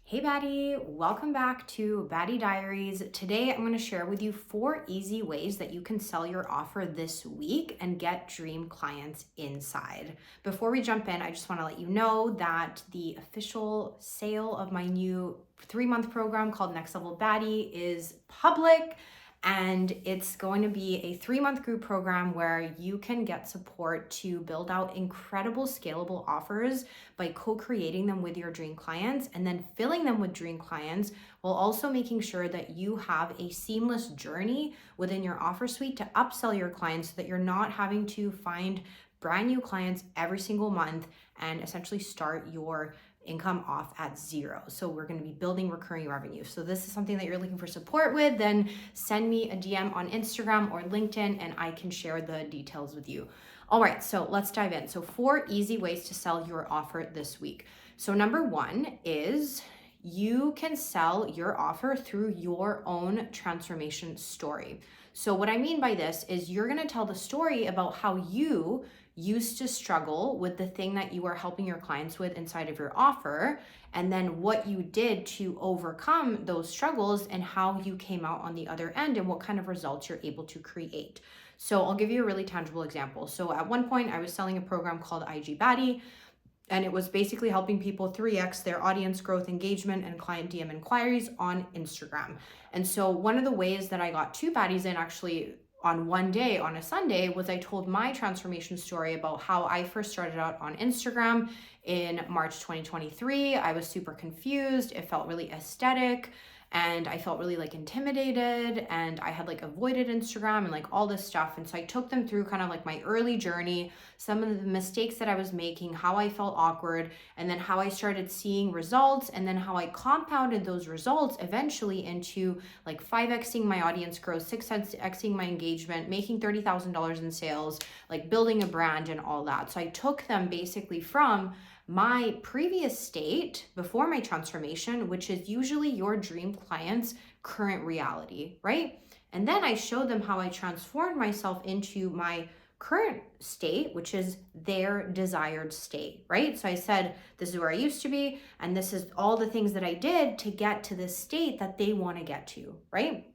Hey Baddie, welcome back to Baddie Diaries. Today I'm going to share with you 4 easy ways that you can sell your offer this week and get dream clients inside. Before we jump in, I just want to let you know that the official sale of my new 3-month program called Next Level Baddie is public. And it's going to be a 3-month group program where you can get support to build out incredible scalable offers by co-creating them with your dream clients and then filling them with dream clients, while also making sure that you have a seamless journey within your offer suite to upsell your clients so that you're not having to find brand new clients every single month and essentially start your income off at 0. So we're going to be building recurring revenue. So this is something that you're looking for support with, then send me a DM on Instagram or LinkedIn and I can share the details with you. All right, so let's dive in. So 4 easy ways to sell your offer this week. So number 1 is you can sell your offer through your own transformation story. So what I mean by this is you're going to tell the story about how you used to struggle with the thing that you are helping your clients with inside of your offer, and then what you did to overcome those struggles and how you came out on the other end and what kind of results you're able to create. So I'll give you a really tangible example. So at one point I was selling a program called BADDIE, and it was basically helping people 3x their audience growth, engagement, and client DM inquiries on Instagram. And so one of the ways that I got 2 baddies in actually on one day, on a Sunday, was I told my transformation story about how I first started out on Instagram in March 2023. I was super confused. It felt really aesthetic. And I felt really intimidated, and I had avoided Instagram and all this stuff. And so I took them through kind of my early journey, some of the mistakes that I was making, how I felt awkward, and then how I started seeing results, and then how I compounded those results eventually into 5xing my audience growth, 6xing my engagement, making $30,000 in sales, building a brand and all that. So I took them basically from my previous state before my transformation, which is usually your dream client's current reality, right? And then I showed them how I transformed myself into my current state, which is their desired state, right? So I said, this is where I used to be, and this is all the things that I did to get to this state that they want to get to, right?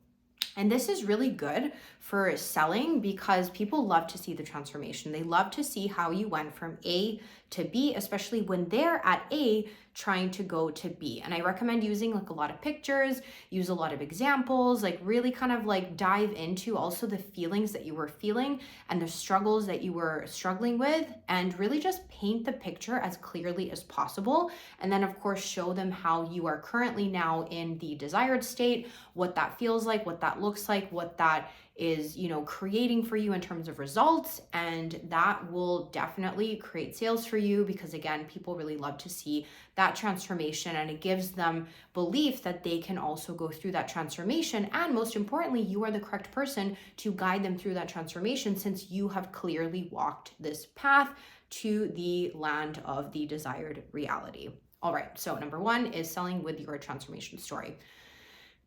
And this is really good for selling because people love to see the transformation. They love to see how you went from A to B, especially when they're at A trying to go to B. And I recommend using a lot of pictures, use a lot of examples, really kind of dive into also the feelings that you were feeling and the struggles that you were struggling with, and really just paint the picture as clearly as possible. And then of course, show them how you are currently now in the desired state, what that feels like, what that looks like, what that is, creating for you in terms of results. And that will definitely create sales for you because again, people really love to see that transformation, and it gives them belief that they can also go through that transformation. And most importantly, you are the correct person to guide them through that transformation since you have clearly walked this path to the land of the desired reality. All right, so number 1 is selling with your transformation story.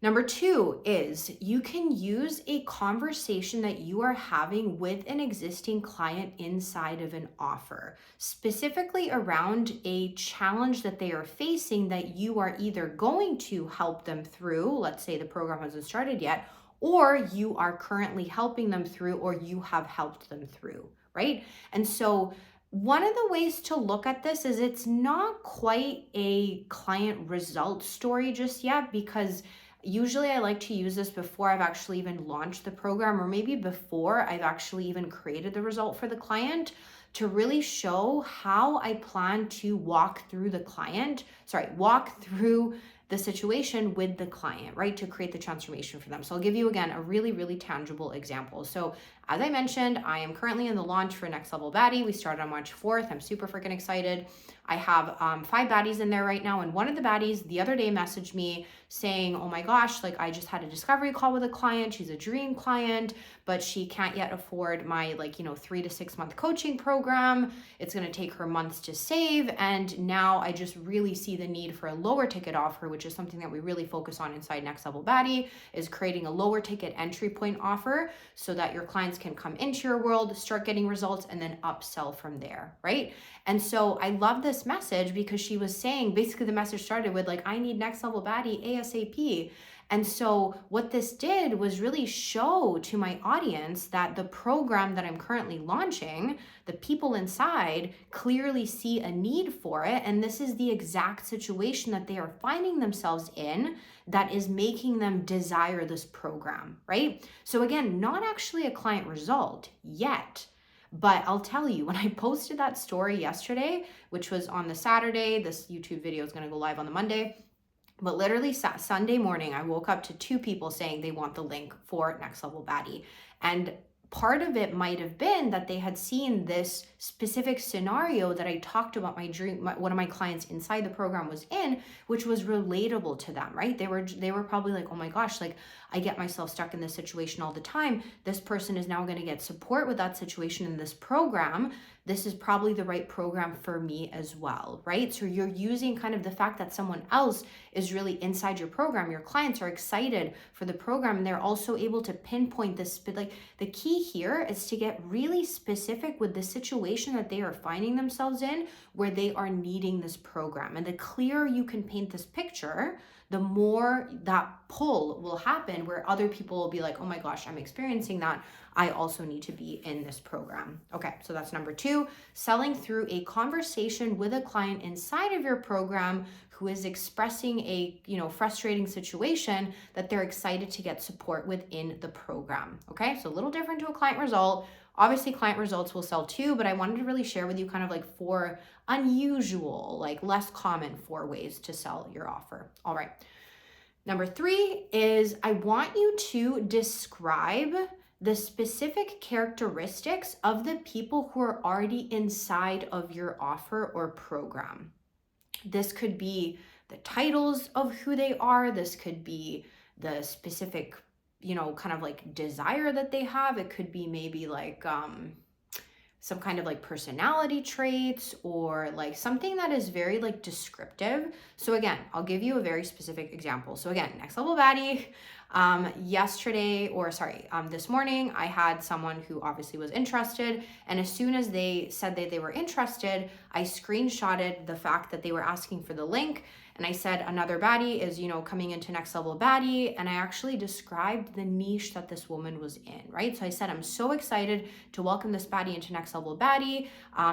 Number 2 is you can use a conversation that you are having with an existing client inside of an offer, specifically around a challenge that they are facing that you are either going to help them through, let's say the program hasn't started yet, or you are currently helping them through, or you have helped them through, right? And so one of the ways to look at this is it's not quite a client result story just yet, because usually I like to use this before I've actually even launched the program, or maybe before I've actually even created the result for the client, to really show how I plan to walk through the situation with the client, right? To create the transformation for them. So I'll give you again a really, really tangible example. So as I mentioned, I am currently in the launch for Next Level Baddie. We started on March 4th. I'm super freaking excited. I have 5 baddies in there right now. And one of the baddies the other day messaged me saying, oh my gosh, I just had a discovery call with a client. She's a dream client, but she can't yet afford my 3 to 6 month coaching program. It's going to take her months to save. And now I just really see the need for a lower ticket offer, which is something that we really focus on inside Next Level Baddie, is creating a lower ticket entry point offer so that your clients clients can come into your world, start getting results, and then upsell from there, right? And so I love this message because she was saying, basically the message started with like, I need next level baddie ASAP. And so what this did was really show to my audience that the program that I'm currently launching, the people inside clearly see a need for it. And this is the exact situation that they are finding themselves in that is making them desire this program, right? So again, not actually a client result yet. But I'll tell you, when I posted that story yesterday, which was on the Saturday, this YouTube video is going to go live on the Monday. But literally Sunday morning, I woke up to 2 people saying they want the link for Next Level Baddie. And part of it might have been that they had seen this specific scenario that I talked about one of my clients inside the program was in, which was relatable to them, right? They were probably like, oh my gosh, like I get myself stuck in this situation all the time. This person is now going to get support with that situation in this program. This is probably the right program for me as well, right? So you're using kind of the fact that someone else is really inside your program. Your clients are excited for the program and they're also able to pinpoint this. Like the key here is to get really specific with the situation that they are finding themselves in where they are needing this program. And the clearer you can paint this picture, the more that pull will happen where other people will be like, oh my gosh, I'm experiencing that. I also need to be in this program. Okay, so that's number 2, selling through a conversation with a client inside of your program who is expressing a, frustrating situation that they're excited to get support within the program. Okay, so a little different to a client result. Obviously, client results will sell too, but I wanted to really share with you kind of like 4 unusual, like less common 4 ways to sell your offer. All right. Number 3 is I want you to describe the specific characteristics of the people who are already inside of your offer or program. This could be the titles of who they are. This could be the specific, kind of like desire that they have. It could be maybe like some kind of like personality traits or like something that is very like descriptive. So again, I'll give you a very specific example. So again, Next Level Baddie, this morning, I had someone who obviously was interested. And as soon as they said that they were interested, I screenshotted the fact that they were asking for the link. And I said, another baddie is, coming into Next Level Baddie. And I actually described the niche that this woman was in, right? So I said, I'm so excited to welcome this baddie into Next Level Baddie.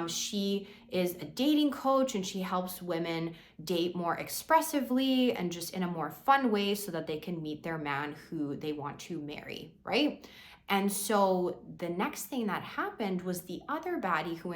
She is a dating coach and she helps women date more expressively and just in a more fun way so that they can meet their man who they want to marry, right? And so the next thing that happened was the other baddie who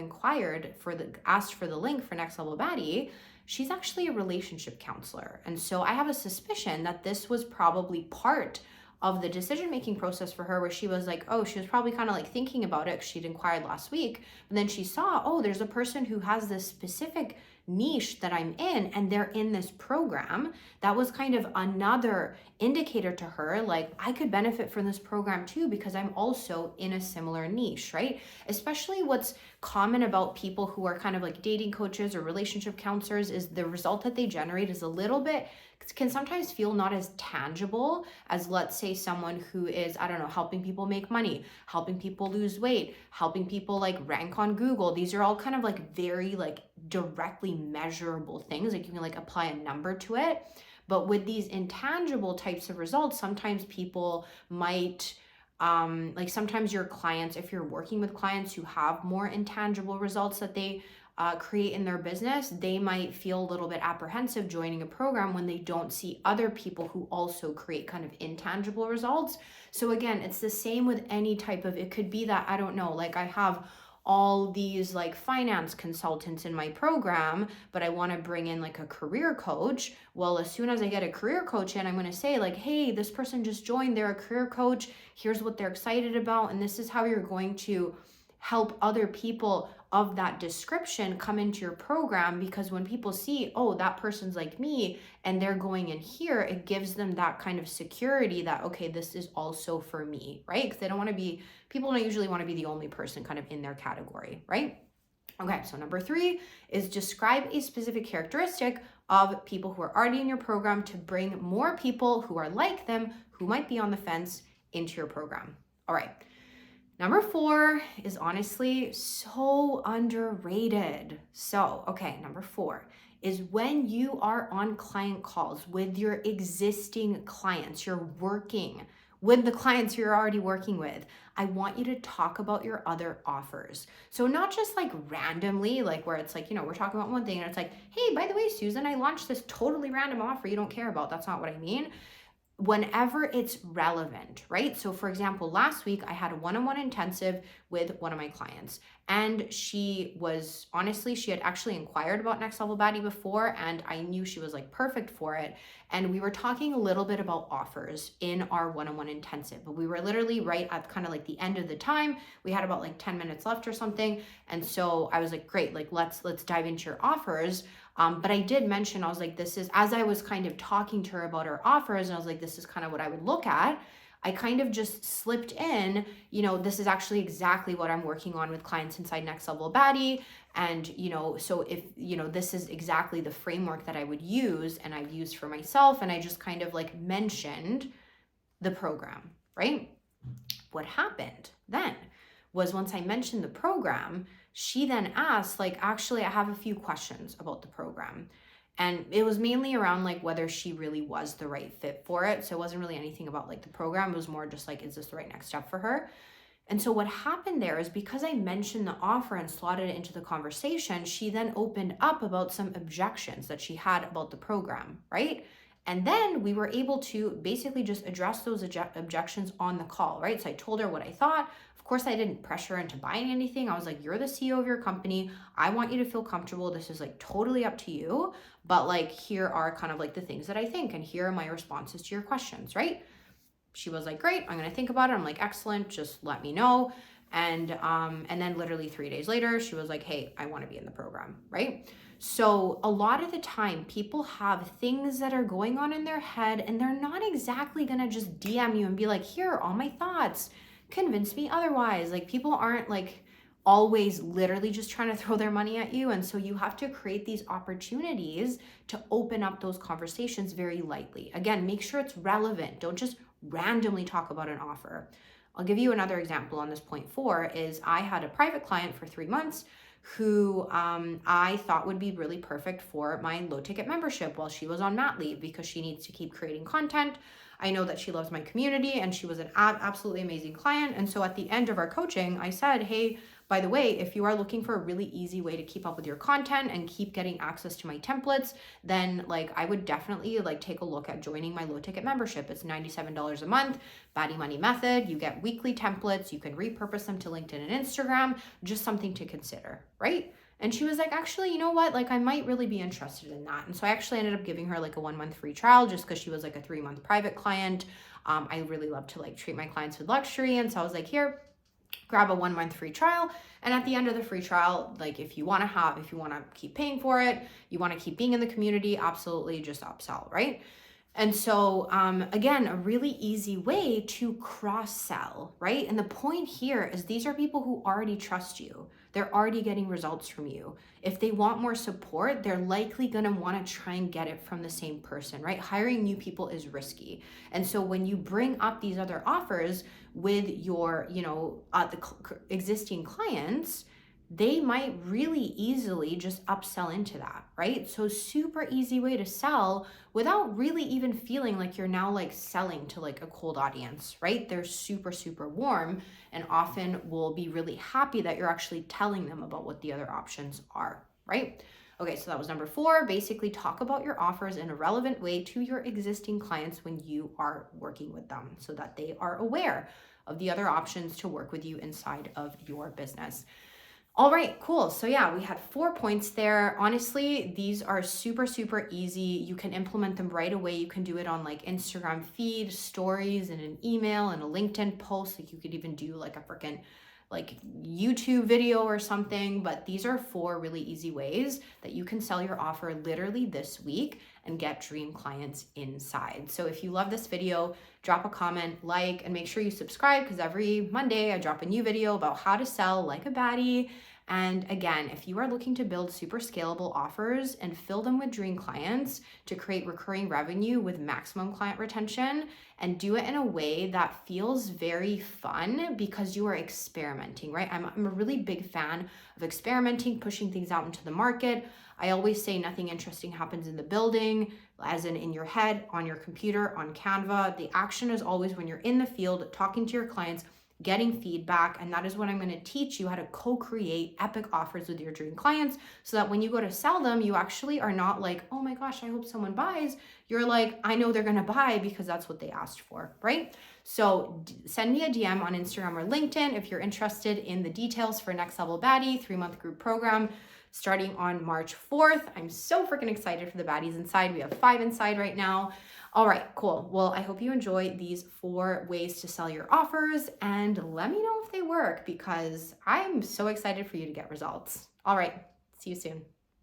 asked for the link for Next Level Baddie. She's actually a relationship counselor. And so I have a suspicion that this was probably part of the decision-making process for her where she was like, she was probably kind of like thinking about it because she'd inquired last week. But then she saw, there's a person who has this specific niche that I'm in and they're in this program. That was kind of another indicator to her, like I could benefit from this program too because I'm also in a similar niche, right? Especially what's common about people who are kind of like dating coaches or relationship counselors is the result that they generate is a little bit, can sometimes feel not as tangible as, let's say, someone who is, helping people make money, helping people lose weight, helping people like rank on Google. These are all kind of like very like directly measurable things. Like you can like apply a number to it. But with these intangible types of results, sometimes people might sometimes your clients, if you're working with clients who have more intangible results that they create in their business, they might feel a little bit apprehensive joining a program when they don't see other people who also create kind of intangible results. So again, it's the same with any type of, it could be that, I have all these like finance consultants in my program, but I want to bring in like a career coach. Well, as soon as I get a career coach in, I'm going to say like, hey, this person just joined, they're a career coach. Here's what they're excited about. And this is how you're going to help other people of that description come into your program, because when people see, that person's like me and they're going in here, it gives them that kind of security that, okay, this is also for me, right? Because people don't usually want to be the only person kind of in their category, right? Okay, so number 3 is describe a specific characteristic of people who are already in your program to bring more people who are like them, who might be on the fence, into your program. All right. Number 4 is honestly so underrated. So, okay, number 4 is when you are on client calls with your existing clients, you're working with the clients you're already working with. I want you to talk about your other offers. So, not just like randomly, like where it's like, we're talking about one thing and it's like, hey, by the way, Susan, I launched this totally random offer you don't care about. That's not what I mean. Whenever it's relevant, right? So for example, last week I had a one-on-one intensive with one of my clients, and she had actually inquired about Next Level Baddie before, and I knew she was like perfect for it. And we were talking a little bit about offers in our one-on-one intensive, but we were literally right at kind of like the end of the time. We had about like 10 minutes left or something. And so I was like, great, like let's dive into your offers. But I did mention, I was like, this is, as I was kind of talking to her about her offers, and I was like, this is kind of what I would look at. I kind of just slipped in, this is actually exactly what I'm working on with clients inside Next Level Baddie. And, so if, this is exactly the framework that I would use and I've used for myself. And I just kind of like mentioned the program, right? What happened then was once I mentioned the program, she then asked, like, actually, I have a few questions about the program. And it was mainly around like whether she really was the right fit for it. So it wasn't really anything about like the program. It was more just like, is this the right next step for her? And so what happened there is because I mentioned the offer and slotted it into the conversation, she then opened up about some objections that she had about the program, right? And then we were able to basically just address those objections on the call, right? So I told her what I thought. Of course, I didn't pressure her into buying anything. I was like, you're the CEO of your company. I want you to feel comfortable. This is like totally up to you. But like, here are kind of like the things that I think, and here are my responses to your questions, right? She was like, great, I'm gonna think about it. I'm like, excellent, just let me know. And then literally 3 days later, she was like, hey, I wanna be in the program, right? So a lot of the time, people have things that are going on in their head, and they're not exactly gonna just DM you and be like, here are all my thoughts, convince me otherwise. Like, people aren't like always literally just trying to throw their money at you. And so you have to create these opportunities to open up those conversations very lightly. Again, make sure it's relevant. Don't just randomly talk about an offer. I'll give you another example on this point 4 is I had a private client for 3 months who I thought would be really perfect for my low ticket membership while she was on mat leave, because she needs to keep creating content. I know that she loves my community, and she was an absolutely amazing client. And so at the end of our coaching, I said, hey, by the way, if you are looking for a really easy way to keep up with your content and keep getting access to my templates, then like I would definitely like take a look at joining my low ticket membership. It's $97 a month, Baddie Money Method. You get weekly templates. You can repurpose them to LinkedIn and Instagram. Just something to consider, right? And she was like, actually, you know what? Like, I might really be interested in that. And so I actually ended up giving her like a 1 month free trial just because she was like a 3-month private client. I really love to like treat my clients with luxury. And so I was like, here, grab a 1 month free trial. And at the end of the free trial, like if you want to keep paying for it, you want to keep being in the community, absolutely just upsell, right? And so, again, a really easy way to cross-sell, right? And the point here is these are people who already trust you. They're already getting results from you. If they want more support, they're likely going to want to try and get it from the same person, right? Hiring new people is risky. And so when you bring up these other offers with your, existing clients, they might really easily just upsell into that, right? So super easy way to sell without really even feeling like you're now like selling to like a cold audience, right? They're super, super warm and often will be really happy that you're actually telling them about what the other options are, right? Okay, so that was number 4. Basically talk about your offers in a relevant way to your existing clients when you are working with them so that they are aware of the other options to work with you inside of your business. All right, cool. So yeah, we had 4 points there. Honestly, these are super, super easy. You can implement them right away. You can do it on like Instagram feed, stories, and an email and a LinkedIn post. Like you could even do like a freaking like YouTube video or something. But these are 4 really easy ways that you can sell your offer literally this week and get dream clients inside. So if you love this video, drop a comment, like, and make sure you subscribe, because every Monday I drop a new video about how to sell like a baddie. And again, if you are looking to build super scalable offers and fill them with dream clients to create recurring revenue with maximum client retention, and do it in a way that feels very fun because you are experimenting, right? I'm a really big fan of experimenting, pushing things out into the market. I always say nothing interesting happens in the building, as in your head, on your computer, on Canva. The action is always when you're in the field, talking to your clients, getting feedback. And that is what I'm going to teach you, how to co-create epic offers with your dream clients, so that when you go to sell them, you actually are not like, oh my gosh, I hope someone buys. You're like, I know they're going to buy because that's what they asked for, right? So send me a DM on Instagram or LinkedIn if you're interested in the details for Next Level Baddie 3-month group program starting on March 4th. I'm so freaking excited for the baddies inside. We have 5 inside right now. All right, cool. Well, I hope you enjoy these 4 ways to sell your offers, and let me know if they work because I'm so excited for you to get results. All right, see you soon.